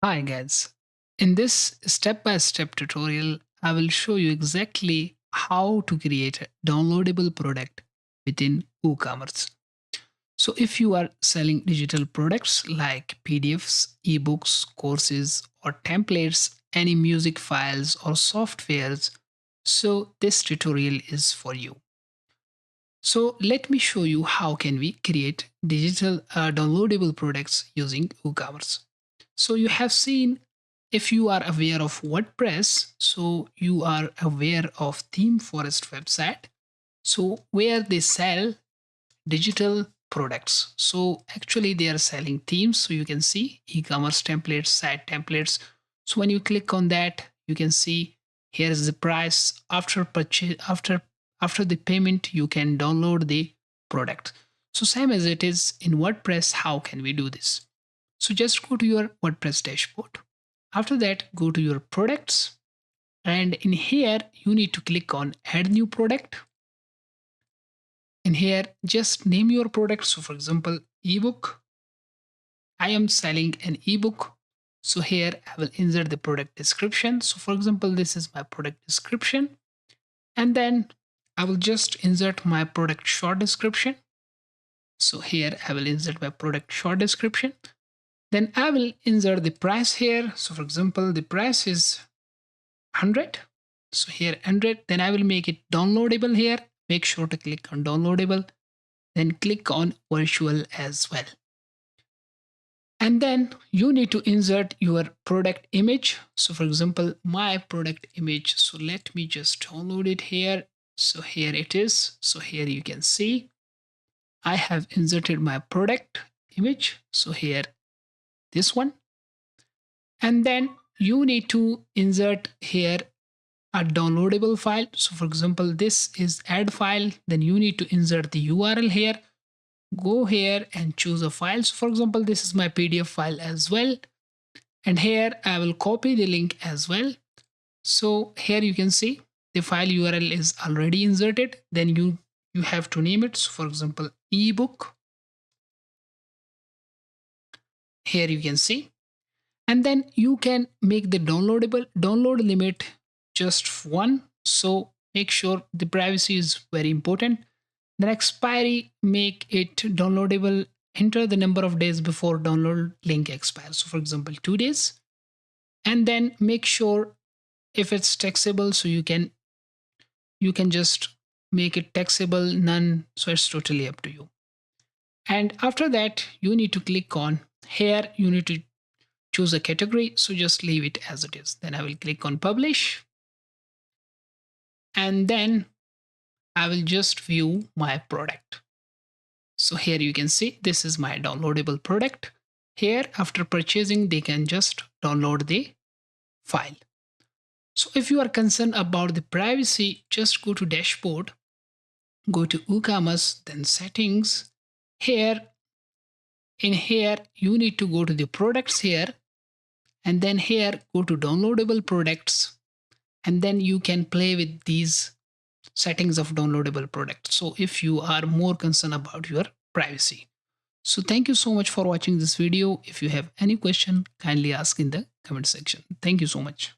Hi guys, in this step-by-step tutorial, I will show you exactly how to create a downloadable product within WooCommerce. So if you are selling digital products like PDFs, eBooks, courses, or templates, any music files or softwares, so this tutorial is for you. So let me show you how can we create digital downloadable products using WooCommerce. So you have seen, if you are aware of WordPress, so you are aware of Theme Forest website. So where they sell digital products. So actually they are selling themes. So you can see e-commerce templates, site templates. So when you click on that, you can see here is the price after purchase, after the payment, you can download the product. So same as it is in WordPress, how can we do this? So just go to your WordPress dashboard. After that, go to your products. And in here, you need to click on add new product. In here, just name your product. So for example, ebook. I am selling an ebook. So here I will insert the product description. So for example, this is my product description. And then I will just insert my product short description. So here I will insert my product short description. Then I will insert the price here. So for example, the price is 100. So here 100. Then I will make it downloadable here. Make sure to click on downloadable. Then click on virtual as well. And then you need to insert your product image. So for example, my product image. So let me just download it here. So here it is. So here you can see I have inserted my product image. So here, this one. And then you need to insert here a downloadable file. So for example, this is add file. Then you need to insert the URL here. Go here and choose a file. So for example, this is my PDF file as well. And here I will copy the link as well. So here you can see the file URL is already inserted. Then you have to name it. So for example, ebook. Here you can see. And then you can make the download limit just one. So make sure the privacy is very important. Then expiry, make it downloadable. Enter the number of days before download link expires. So for example, 2 days. And then make sure if it's taxable, so you can just make it taxable, none. So it's totally up to you. And after that, you need to click on here. You need to choose a category. So just leave it as it is. Then I will click on publish. And then I will just view my product. So here you can see this is my downloadable product. Here, after purchasing, they can just download the file. So if you are concerned about the privacy, just go to dashboard, go to WooCommerce, then settings. Here, in here, you need to go to the products here. And then here, go to downloadable products. And then you can play with these settings of downloadable products. So if you are more concerned about your privacy. So thank you so much for watching this video. If you have any question, kindly ask in the comment section. Thank you so much.